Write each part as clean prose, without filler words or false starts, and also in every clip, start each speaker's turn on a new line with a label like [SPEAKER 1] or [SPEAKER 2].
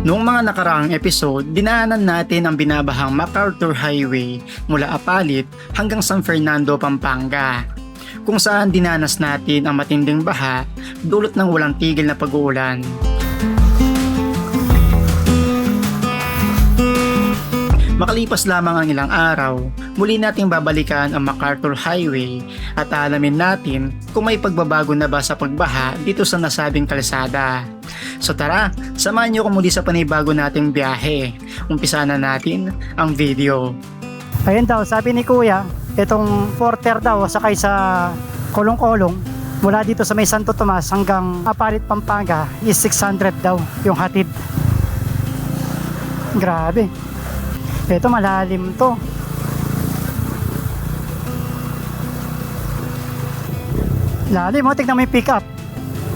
[SPEAKER 1] Noong mga nakaraang episode, dinaanan natin ang binabahang MacArthur Highway mula Apalit hanggang San Fernando, Pampanga, kung saan dinanas natin ang matinding baha dulot ng walang tigil na pag-uulan. Makalipas lamang ang ilang araw, muli nating babalikan ang MacArthur Highway at alamin natin kung may pagbabago na ba sa pagbaha dito sa nasabing kalsada. So tara, samahan niyo ko muli sa panibago nating biyahe. Umpisa na natin ang video.
[SPEAKER 2] Ayun daw, sabi ni Kuya, itong porter daw sakay sa Kolong-Kolong mula dito sa may Santo Tomas hanggang Apalit, Pampanga is 600 daw yung hatid. Grabe. Ito malalim to. Lalim mo, tignan mo yung pick up.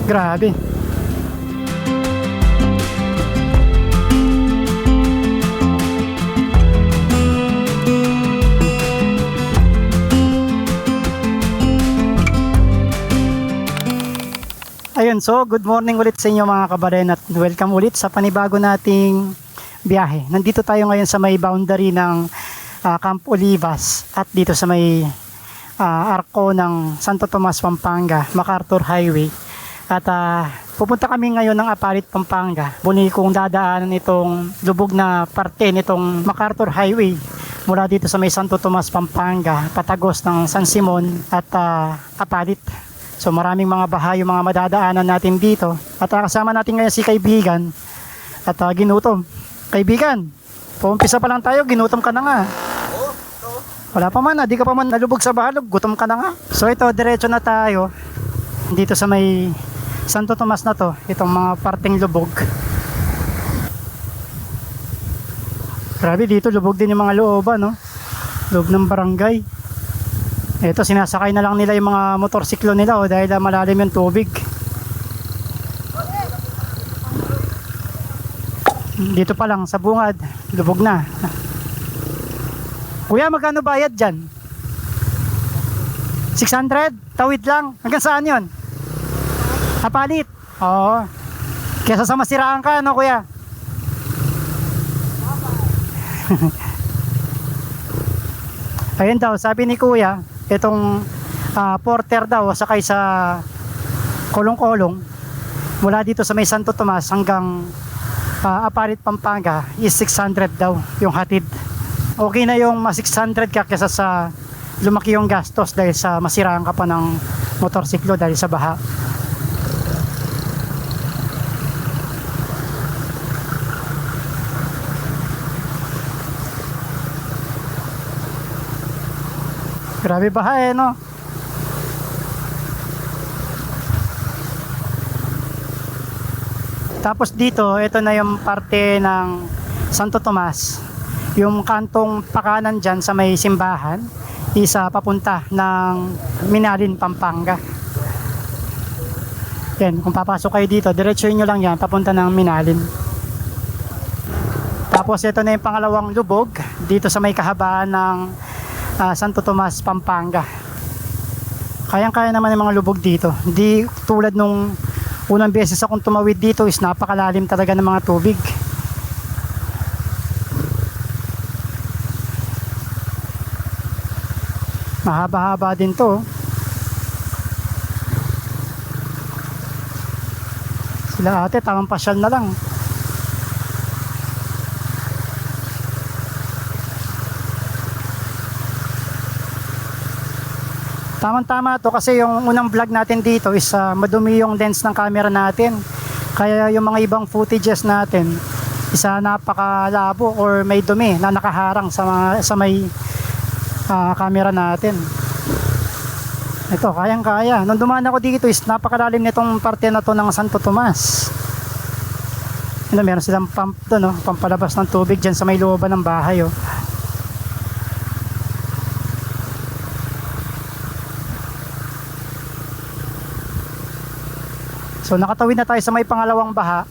[SPEAKER 2] Grabe. Ayun, so good morning ulit sa inyo mga kababayan at welcome ulit sa panibago nating biyahe. Nandito tayo ngayon sa may boundary ng Camp Olivas at dito sa may arko ng Santo Tomas, Pampanga, MacArthur Highway. At pupunta kami ngayon ng Apalit, Pampanga. Muli kong dadaanan itong lubog na parte nitong MacArthur Highway mula dito sa may Santo Tomas, Pampanga, patagos ng San Simon at Apalit. So maraming mga baha yung mga madadaanan natin dito. At kasama natin ngayon si kaibigan at ginutom. Kaibigan, paumpisa pa lang tayo, ginutom ka na nga. Wala pa man, di ka pa man nalubog sa bahalog, gutom ka na nga. So ito, diretso na tayo dito sa may Santo Tomas na to, itong mga parteng lubog. Grabe, dito lubog din yung mga looban, no? Loob ng barangay. Ito, sinasakay na lang nila yung mga motorsiklo nila, dahil malalim yung tubig. Dito pa lang sa bungad, lubog na. Kuya, magkano bayad dyan? 600? Tawid lang. Hanggang saan yun? Apalit? Oo. Kesa sa masiraan ka, ano kuya? Ayun daw, sabi ni kuya, itong porter daw sakay sa Kolong-Kolong mula dito sa may Santo Tomas hanggang Apalit, Pampanga is 600 daw yung hatid. Okay na yung mas 600 ka kesa sa lumaki yung gastos dahil sa masiraan ka pa ng motorsiklo dahil sa baha. Grabe baha no? Tapos dito, ito na yung parte ng Santo Tomas. Yung kantong pakanan dyan sa may simbahan, isa papunta ng Minalin, Pampanga. Yan, kung papasok kayo dito, diretsuhin nyo lang yan, papunta ng Minalin. Tapos ito na yung pangalawang lubog, dito sa may kahabaan ng Santo Tomas, Pampanga. Kayang-kaya naman yung mga lubog dito. Hindi tulad nung unang beses akong tumawid dito is napakalalim talaga ng mga tubig. Mahaba-haba din to. Sila ate, tamang pasyal na lang. Tama-tama to kasi yung unang vlog natin dito is madumi yung lens ng camera natin. Kaya yung mga ibang footages natin isa napakalabo or may dumi na nakaharang sa may camera natin. Ito, kayang-kaya. Nung dumaan ako dito is napakalalim nitong parte na to ng Santo Tomas. Meron silang pump doon, pampalabas ng tubig dyan sa may looban ng bahay. So nakatawid na tayo sa may pangalawang baha.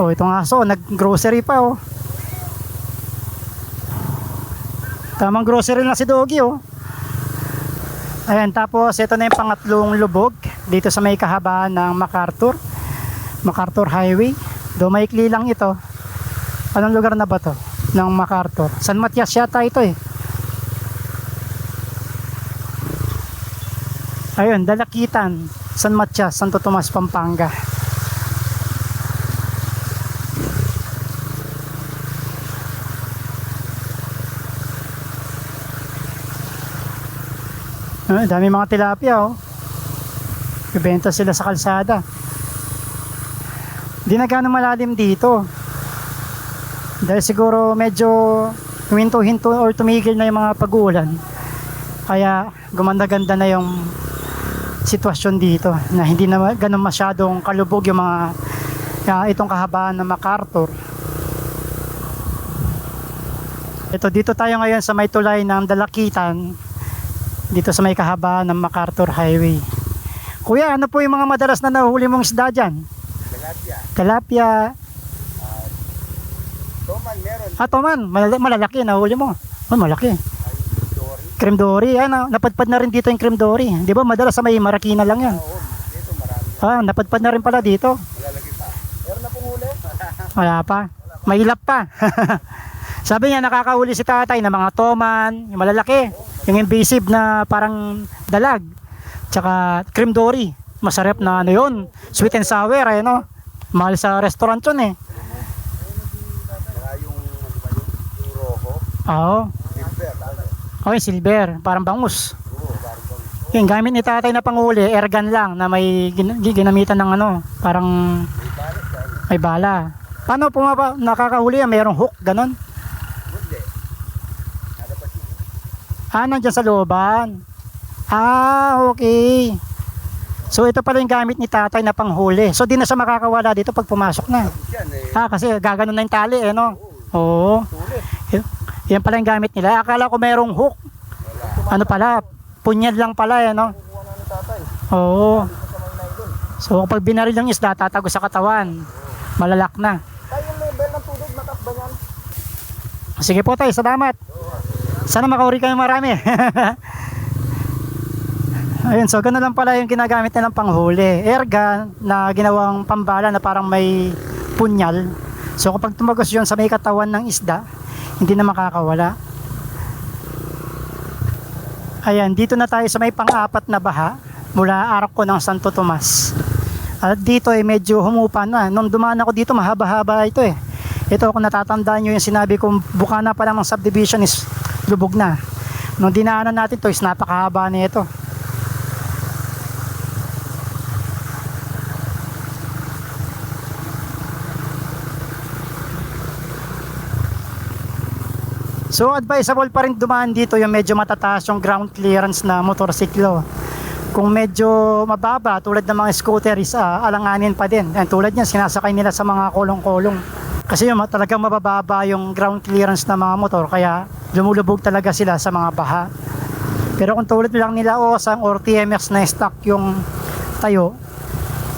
[SPEAKER 2] Itong aso, nag-grocery pa Tamang grocery na si Doggy Ayan, tapos ito na yung pangatlong lubog dito sa may kahabaan ng MacArthur. MacArthur Highway. Do maikli lang ito. Anong lugar na ba to? Ng MacArthur. San Matias yata ito eh. Ayun, Dalakitan, San Matias, Santo Tomas, Pampanga. Dami mga tilapia oh. Ibenta sila sa kalsada. Hindi na gano'ng malalim dito. Dahil siguro medyo huminto-hinto or tumigil na yung mga pag-uulan. Kaya gumanda-ganda na yung sitwasyon dito na hindi na gano'ng masyadong kalubog yung mga itong kahabaan ng MacArthur. Ito, dito tayo ngayon sa may tulay ng Dalakitan, dito sa may kahabaan ng MacArthur Highway. Kuya, ano po yung mga madalas na nahuhuli mong isda dyan? Tilapia.
[SPEAKER 3] Toman meron.
[SPEAKER 2] Toman, malalaki nahuhuli mo. Oh, malaki. Cream dory, napadpad na rin dito yung cream dory. Di ba madalas sa may Marikina lang yan?
[SPEAKER 3] Oo, dito marami.
[SPEAKER 2] Napadpad na rin pala dito.
[SPEAKER 3] Malalaki pa. Meron na pong huli.
[SPEAKER 2] Wala pa. Mahilap pa. Sabi niya nakakahuli si tatay ng mga toman, yung malalaki, yung invasive na parang dalag, tsaka cream dory. Masarap na ano yun, sweet and sour no? Mahal sa restaurant yun eh.
[SPEAKER 3] Saka yung, ano ba yung rojo.
[SPEAKER 2] Oo.
[SPEAKER 3] Silver.
[SPEAKER 2] Okay, silver, parang bangus.
[SPEAKER 3] Oo, parang bang.
[SPEAKER 2] Yung gamit ni tatay na panghuli, airgun lang na may ginamitan ng ano, parang
[SPEAKER 3] May balas ka.
[SPEAKER 2] may bala. Paano nakakahuli yan? Mayroong hook, ganon?
[SPEAKER 3] Hindi. Ano pa siya?
[SPEAKER 2] Nandyan sa looban. Okay. So ito pala yung gamit ni tatay na panghuli. So di na siya makakawala dito pag pumasok na.
[SPEAKER 3] Yan eh.
[SPEAKER 2] Kasi gaganon na yung tali no? Oo.
[SPEAKER 3] Tulis.
[SPEAKER 2] Yan pala yung gamit nila. Akala ko mayroong hook. Ano pala? Punyad lang pala no?
[SPEAKER 3] Kukuha na ni tatay.
[SPEAKER 2] Oo.
[SPEAKER 3] Sa may nylon.
[SPEAKER 2] So kapag binaril yung isda, tatago sa katawan. Malalak na.
[SPEAKER 3] Tayo yung level ng tubig, matas ba yan?
[SPEAKER 2] Sige po tayo, salamat. Sana makauri kayo marami. Ayun, so gano'n lang pala yung ginagamit nilang panghuli. Airgun na ginawang pambala na parang may punyal. So kapag tumagos yun sa may katawan ng isda, hindi na makakawala. Ayan, dito na tayo sa may pang-apat na baha mula Arco ng Santo Tomas. At dito ay medyo humupa na. Nung dumaan ako dito, mahaba-haba ito eh. Ito kung natatandaan nyo yung sinabi kong bukana pa lang ng subdivision is lubog na. Nung dinaanan natin to is napakahaba na ito. So advisable pa rin dumaan dito yung medyo matataas yung ground clearance na motorsiklo. Kung medyo mababa tulad ng mga scooter is alanganin pa din. And tulad yan sinasakay nila sa mga kolong-kolong. Kasi yung talagang mabababa yung ground clearance ng mga motor kaya lumulubog talaga sila sa mga baha. Pero kung tulad lang nila Osang or TMX na stock yung tayo,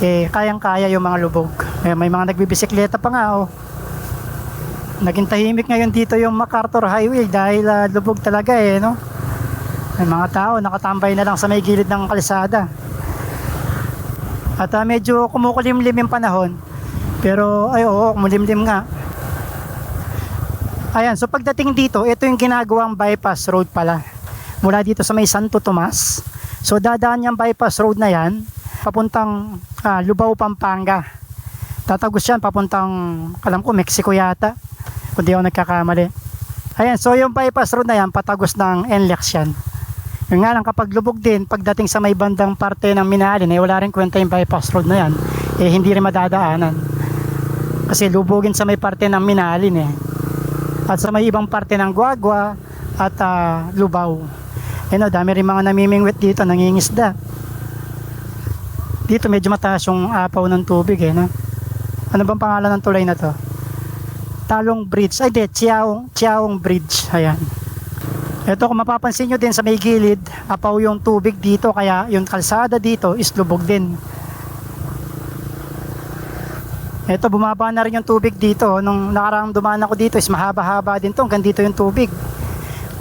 [SPEAKER 2] kayang-kaya yung mga lubog. May mga nagbibisikleta pa nga Naging tahimik ngayon dito yung MacArthur Highway dahil lubog talaga no. May mga tao nakatambay na lang sa may gilid ng kalsada. At medyo kumukulimlim yung panahon. Pero kumulimlim nga. Ayan, so pagdating dito, ito yung ginagawang bypass road pala. Mula dito sa may Santo Tomas. So dadaan yung bypass road na yan papuntang Lubao, Pampanga. Tatagos yan papuntang, alam ko, Mexico yata. Kung di ako nagkakamali. Ayan, so yung bypass road na yan, patagos ng NLEX yan. Yung nga lang, kapag lubog din, pagdating sa may bandang parte ng Minalin, wala rin kwenta yung bypass road na yan. Hindi rin madadaanan. Kasi lubogin sa may parte ng Minalin At sa may ibang parte ng Guagua at Lubao. Dami rin mga namimingwit dito, nangingisda. Dito medyo mataas yung apaw ng tubig no? Ano bang pangalan ng tulay na to? Talong Bridge, Chiaong Bridge. Ayan. Ito kung mapapansin nyo din sa may gilid, apaw yung tubig dito, kaya yung kalsada dito is lubog din. Ito, bumaba na rin yung tubig dito. Nung nakaraang dumaan ako dito is mahaba-haba din to, hanggang dito yung tubig.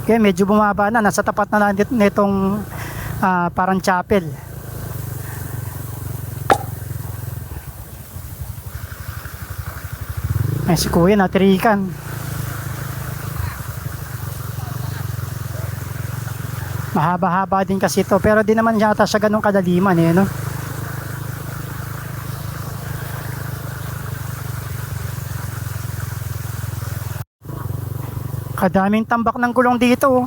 [SPEAKER 2] Kaya medyo bumaba na, nasa tapat na lang nitong parang chapel. Ay, si kuya natirikan. Mahaba-haba din kasi ito, pero di naman yata siya ganun kadaliman eh, no? Kadaming tambak ng gulong dito, oh.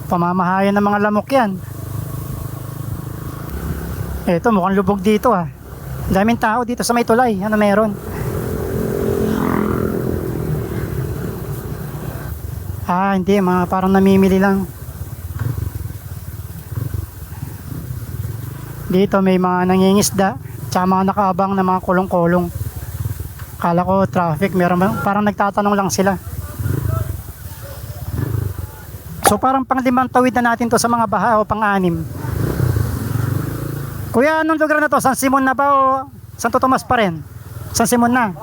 [SPEAKER 2] Pamamahayan ng mga lamok yan. Eto, mukhang lubog dito, ah. Daming tao dito sa may tulay. Ano meron? Ah, hindi. Mga parang namimili lang. Dito may mga nangingisda. Tsaka mga nakaabang na mga kulong-kulong. Kala ko traffic. Parang nagtatanong lang sila. So parang pang-limang tawid na natin to sa mga baha o pang-anim. Kuya, anong lugar na to? San Simon na ba o Santo Tomas pa rin? San Simon na?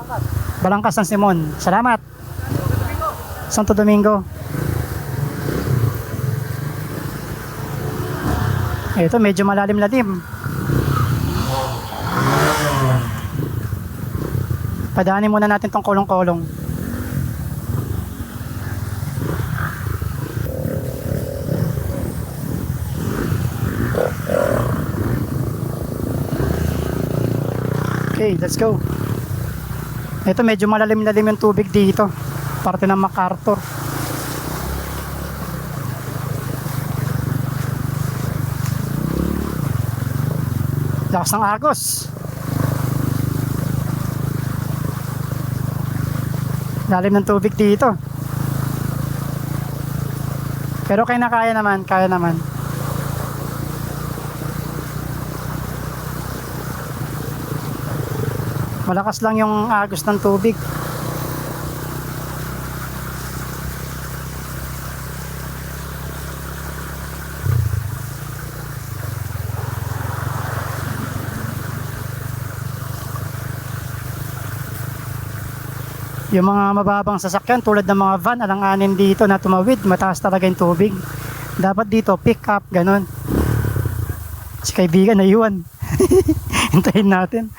[SPEAKER 2] Balangkas, San Simon. Salamat. Santo Domingo. Ito medyo malalim-lalim. Padaanin muna natin tong kolong-kolong. Okay, let's go. Ito medyo malalim-lalim yung tubig dito. Parte ng MacArthur. Lakas ng agos. Lalim ng tubig dito. Pero kaya naman, kaya naman. Malakas lang yung agos ng tubig. Yung mga mababang sasakyan tulad ng mga van, alang-anin dito na tumawid, mataas talaga yung tubig. Dapat dito pick up, ganun. Si kaibigan na iwan. Hintayin natin.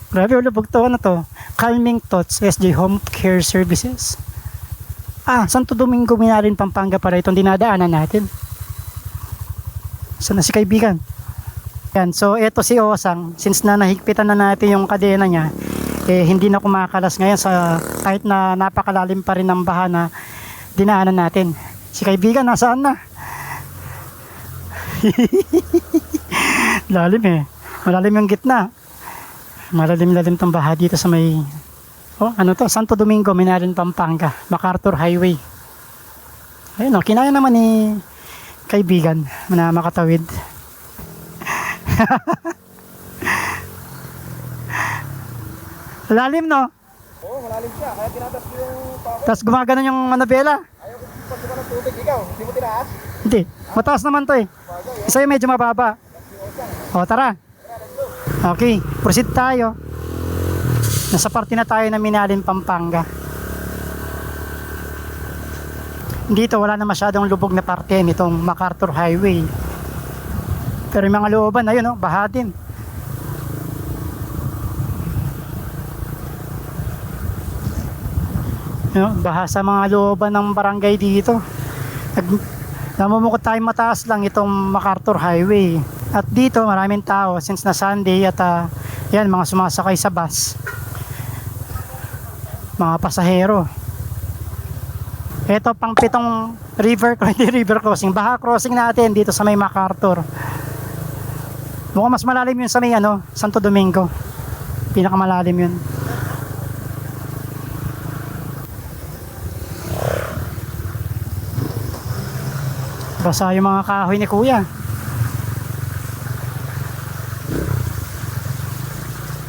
[SPEAKER 2] Grabe, ulubog to. Ano to? Calming Thoughts, SJ Home Care Services. Ah, Santo Domingo, Minarin, Pampanga para itong dinadaanan natin. Saan na si kaibigan? Yan, so eto si Osang, since na nahigpitan na natin yung kadena niya, eh hindi na kumakalas ngayon sa kahit na napakalalim pa rin ng baha na dinaanan natin. Si kaibigan nasaan na? Lalim eh. Malalim yung gitna. Malalim-lalim tong baha dito sa may ano to? Santo Domingo, Minarin, Pampanga, MacArthur Highway. Ayun o, kinaya naman ni kaibigan na makatawid. Lalim no?
[SPEAKER 3] Oo, malalim siya. Kaya tinatas ko yung pako.
[SPEAKER 2] Tapos gumagano yung manabela.
[SPEAKER 3] Ayaw ko pagsuka ng tubig. Ikaw, hindi mo tinaas?
[SPEAKER 2] Hindi, mataas naman to eh. Isa yung medyo mababa. O tara. Okay, proceed tayo. Nasa parte na tayo ng Minarin, Pampanga. Dito wala na masyadong lubog na parte nitong MacArthur Highway. Pero yung mga looban, ayun baha din. Baha sa mga looban ng barangay dito. Namumukot tayo mataas lang itong MacArthur Highway. At dito maraming tao since na Sunday at yan mga sumasakay sa bus. Mga pasahero. Ito pang pitong river crossing. Baha crossing natin dito sa may MacArthur. Mukhang mas malalim yun sa may Santo Domingo. Pinakamalalim yun. Basa yung mga kahoy ni kuya.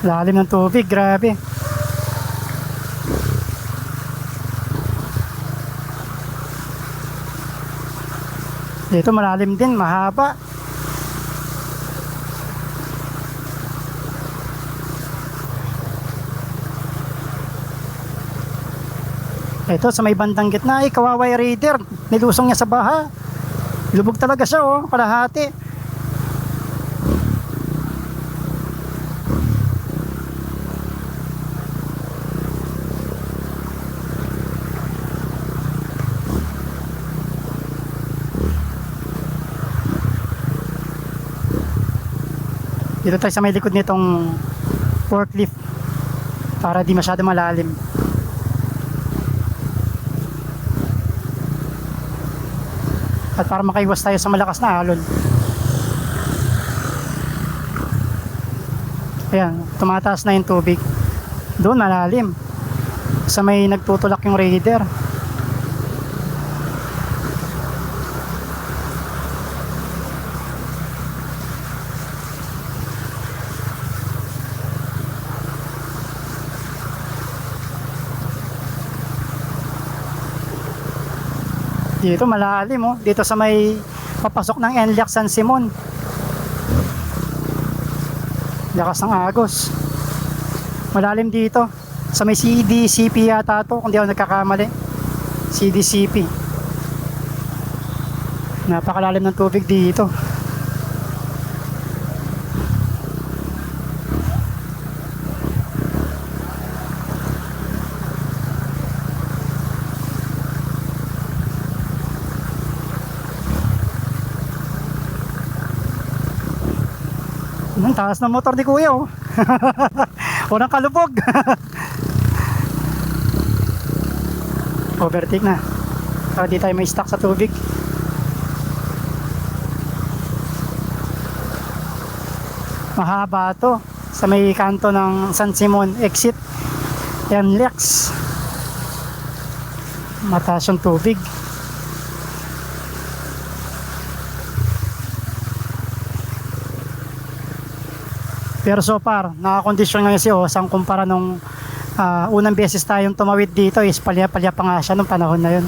[SPEAKER 2] Lalim ng tubig, grabe. Dito malalim din, mahaba. Ito sa may bandang gitna, kawaway rider. Nilusong niya sa baha. Lubog talaga siya kalahati. Dito tayo sa may likod nitong forklift para di masyado malalim. At para makaiwas tayo sa malakas na alon. Ayan, tumataas na yung tubig. Doon malalim. Sa may nagtutulak yung raider. Dito malalim oh. Dito sa may papasok ng NLEX San Simon. Lakas ng agos. Malalim dito. Sa may CDCP yata to, kung di ako nagkakamali. CDCP. Napakalalim ng tubig dito. Ang taas ng motor ni Kuya oh. Unang kalubog. Overtake na. Para di tayo may stuck sa tubig. Mahaba to. Sa may kanto ng San Simon exit. Yan Lex. Mataas yung tubig. Pero so far, nakakondisyon ngayon si Osang kumpara nung unang beses tayong tumawid dito is palya-palya pa nga siya nung panahon na yun.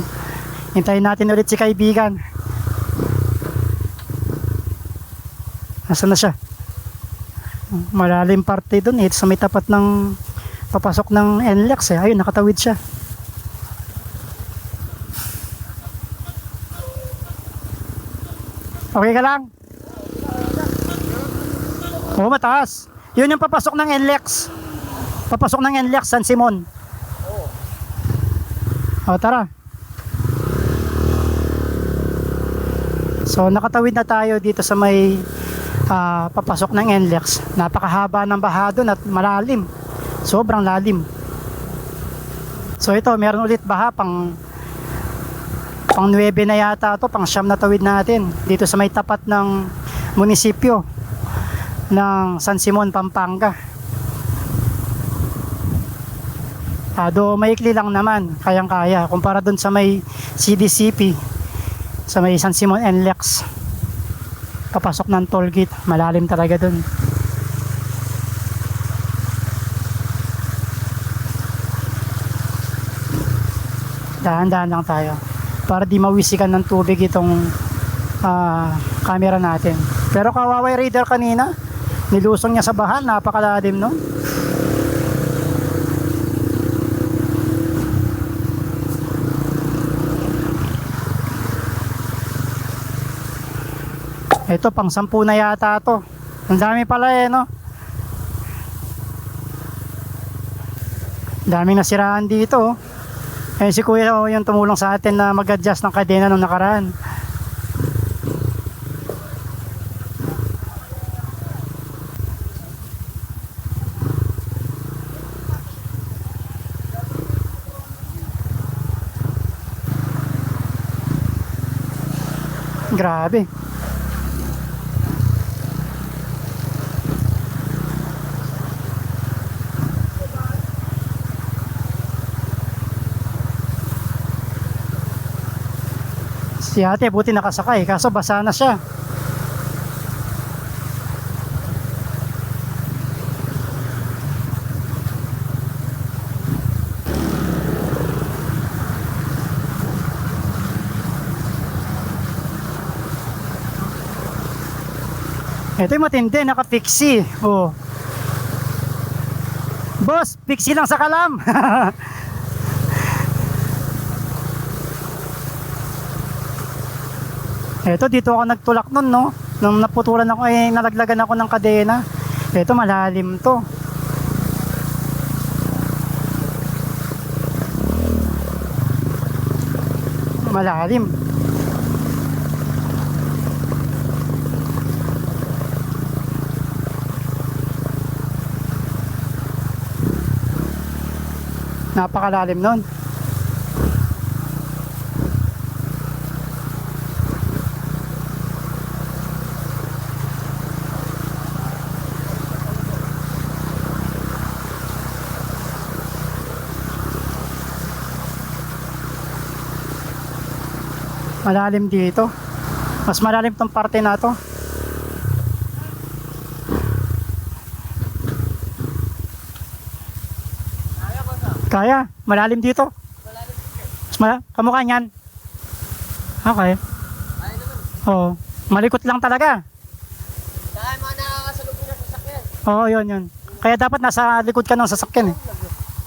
[SPEAKER 2] Hintayin natin ulit si kaibigan. Nasaan na siya? Malalim parte dun eh, sa may tapat ng papasok ng NLEX eh. Ayun, nakatawid siya. Okay ka lang? Oo, mataas. Yun yung papasok ng NLEX. Papasok ng NLEX San Simon. O, tara. So, nakatawid na tayo dito sa may papasok ng NLEX. Napakahaba ng baha doon at malalim. Sobrang lalim. So, ito, meron ulit baha pang 9 na yata to, pang 9 na tawid natin. Dito sa may tapat ng munisipyo ng San Simon, Pampanga. Do maikli lang naman, kayang-kaya kumpara dun sa may CDCP, sa may San Simon NLEX. Papasok ng toll gate, malalim talaga dun. Dahan-dahan lang tayo para di mawisikan ng tubig itong camera natin. Pero kawaway raider kanina, nilusong niya sa bahan, napakalalim no. Ito pang 10 na yata to. Ang dami pala eh no. Daming nasiraan dito oh. Eh si Kuya oh, yung tumulong sa atin na mag-adjust ng kadena nung nakaraan. Grabe. Si ate buti nakasakay kaso basa na siya. Ito yung matindi, naka-fixie. Oh. Boss, fixie lang sa kalam. Ito, dito ako nagtulak nun, no? Nung naputulan ako, eh, nalaglagan ako ng kadena. Ito, malalim to. Malalim. Napakalalim nun. Malalim dito. Mas malalim tong parte na to. Kaya, malalim dito. Kamukha niyan. Okay. Oo. Malikot lang talaga.
[SPEAKER 3] Dahil mga nakakasalubong na sasakyan.
[SPEAKER 2] Oo, yun. Kaya dapat nasa likod ka ng sasakyan eh.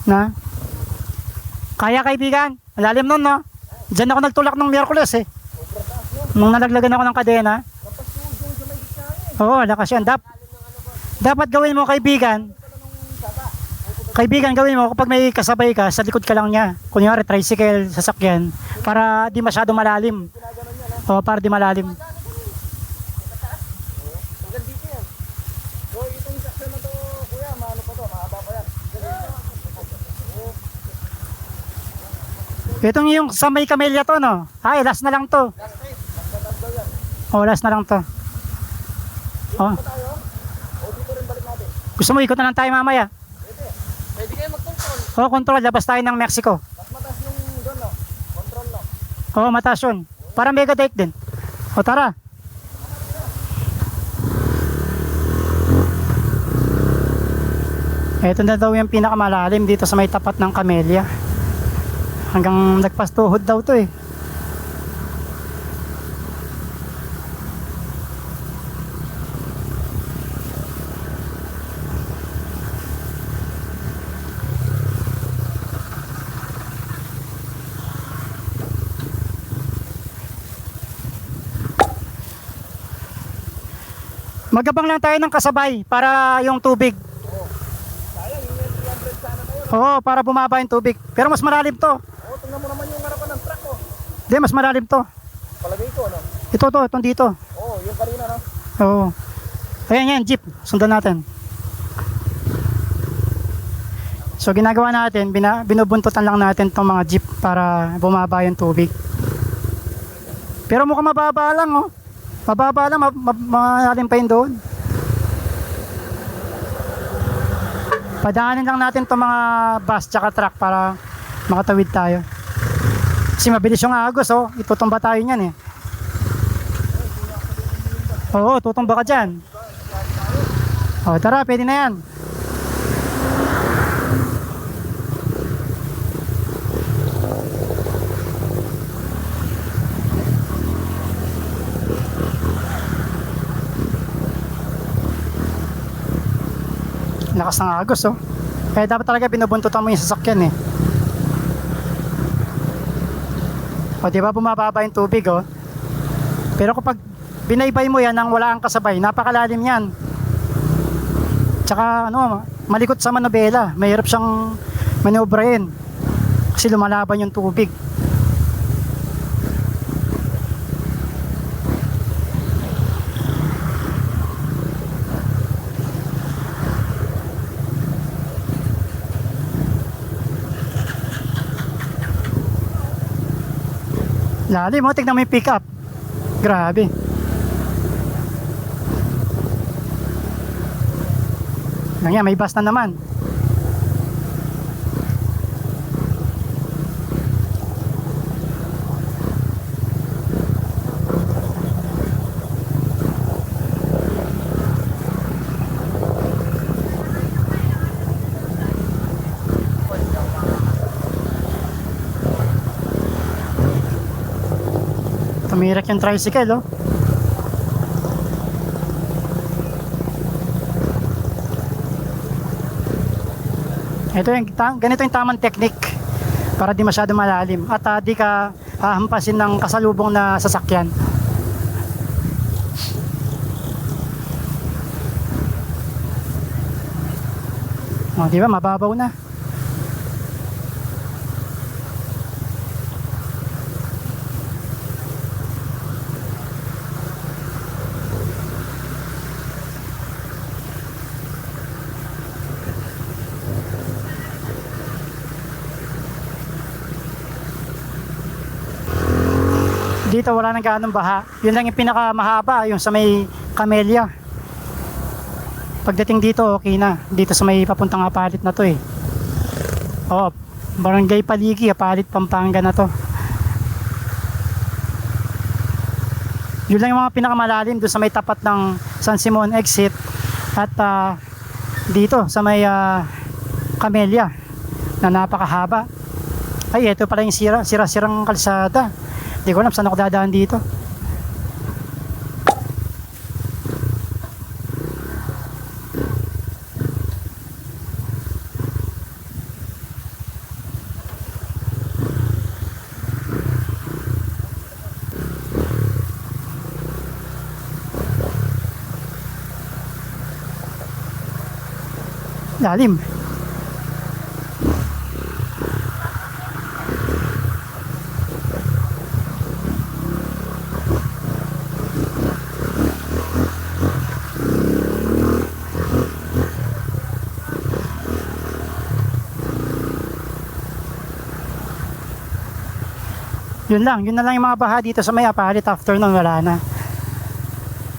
[SPEAKER 2] Na? Kaya kaibigan, malalim nun no? Diyan ako nagtulak ng Miyerkules eh. Nung nalaglagan ako ng kadena. Oo, lakas yan. Dapat gawin mo kaibigan. Kaibigan, gawin mo kapag may kasabay ka, sa likod ka lang niya. Kunyari, tricycle, sasakyan. Para di masyado malalim. Oo, para di malalim.
[SPEAKER 3] Hanggang dito yan. So itong section na to, kuya, maano pa to, mahaba pa yan.
[SPEAKER 2] Itong yung sa may Camellia to, no? Ay, last na lang to.
[SPEAKER 3] Last time, magtatag daw yan.
[SPEAKER 2] Oo, last na lang to. Oo.
[SPEAKER 3] Pa tayo, o dito rin balik natin.
[SPEAKER 2] Gusto mo ikot na lang tayo mamaya?
[SPEAKER 3] Pwede kayo mag-control.
[SPEAKER 2] Oo, control. Labas tayo ng Mexico.
[SPEAKER 3] Mas mataas yung doon, no? Control, no?
[SPEAKER 2] Oo, mataas yun. Para mega dike din. O tara. Ito na daw yung pinakamalalim dito sa may tapat ng Camellia. Hanggang nagpastuhod daw to eh. Magabang lang tayo ng kasabay para yung tubig.
[SPEAKER 3] Sayang, yung 300 sana na yun.
[SPEAKER 2] Oo, para bumaba yung tubig. Pero mas malalim to.
[SPEAKER 3] O, tingnan mo naman yung harapan ng truck, oh.
[SPEAKER 2] Hindi, mas malalim to.
[SPEAKER 3] Palagay ko, no?
[SPEAKER 2] Itong dito.
[SPEAKER 3] Oo, yung kanina, no?
[SPEAKER 2] Oo. Ayan yan, jeep. Sundan natin. So ginagawa natin, binubuntutan lang natin tong mga jeep para bumaba yung tubig. Pero mukhang mababa lang, oh. Mababa lang, malalim pa yun doon. Padaanin lang natin tong mga bus tsaka truck para makatawid tayo. Kasi mabilis yung agos, oh. Itutumba tayo niyan, eh. Oo, tutumba ka dyan. O, tara, pwede na yan. Lakas ng agos, oh. Kaya dapat talaga binubuntutan mo yung sasakyan, eh. O, di ba bumababa yung tubig, oh. Pero kapag binaybay mo yan nang wala kang kasabay, napakalalim yan. Tsaka, ano, malikot sa manobela. Mahirap siyang manobrahin. Kasi lumalaban yung tubig. Lalim mo, tignan mo yung pick up. Grabe. Yan, may bus na naman. Tumirak yung tricycle, oh. Ganito yung tamang technique para di masyado malalim at di ka hampasin ng kasalubong na sasakyan. O, di ba mababaw na. Dito wala nang ganong baha. Yun lang yung pinakamahaba, yung sa may Camellia. Pagdating dito, okay na. Dito sa may papuntang Apalit na to eh. Oh, Barangay Paligi, Apalit, Pampanga na to. Yun lang yung mga pinakamalalim doon sa may tapat ng San Simon exit. At dito sa may Camellia na napakahaba. Ay, ito pala yung sira-sirang kalsada. Hindi ko alam saan ako dadaan dito. Lalim. Yun na lang yung mga baha dito sa may Apalit. After nun wala na.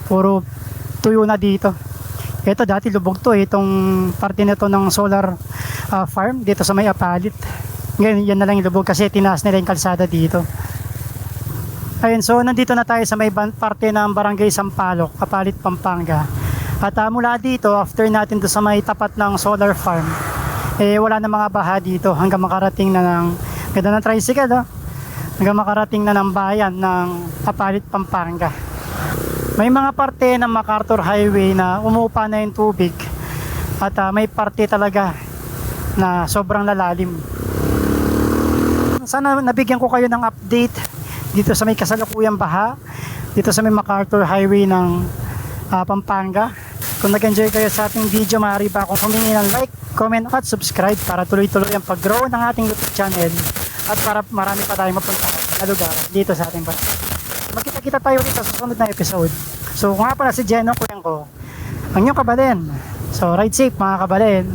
[SPEAKER 2] Puro tuyo na dito. Ito dati lubog to, itong parte na to ng solar farm dito sa may Apalit. Ngayon yan na lang yung lubog kasi tinaas nila yung kalsada dito. Ayun, so nandito na tayo sa may parte ng Barangay Sampaloc, Apalit, Pampanga. At mula dito, after natin to sa may tapat ng solar farm, wala na mga baha dito hanggang makarating na ng ganda ng tricycle, hanggang makarating na ng bayan ng Apalit, Pampanga. May mga parte ng MacArthur Highway na umuupa na yung tubig at may parte talaga na sobrang lalalim. Sana nabigyan ko kayo ng update dito sa may kasalukuyang baha, dito sa may MacArthur Highway ng Pampanga. Kung nag-enjoy kayo sa ating video, maaari ba akong humingi ng like, comment at subscribe para tuloy-tuloy ang pag-grow ng ating YouTube channel at para marami pa tayong mapuntahan na lugar dito sa ating bansa. Magkita-kita tayo ulit sa susunod na episode. So, nga pala si Jeno Kuya ko, ang inyong kabalen. So, ride safe mga kabalen.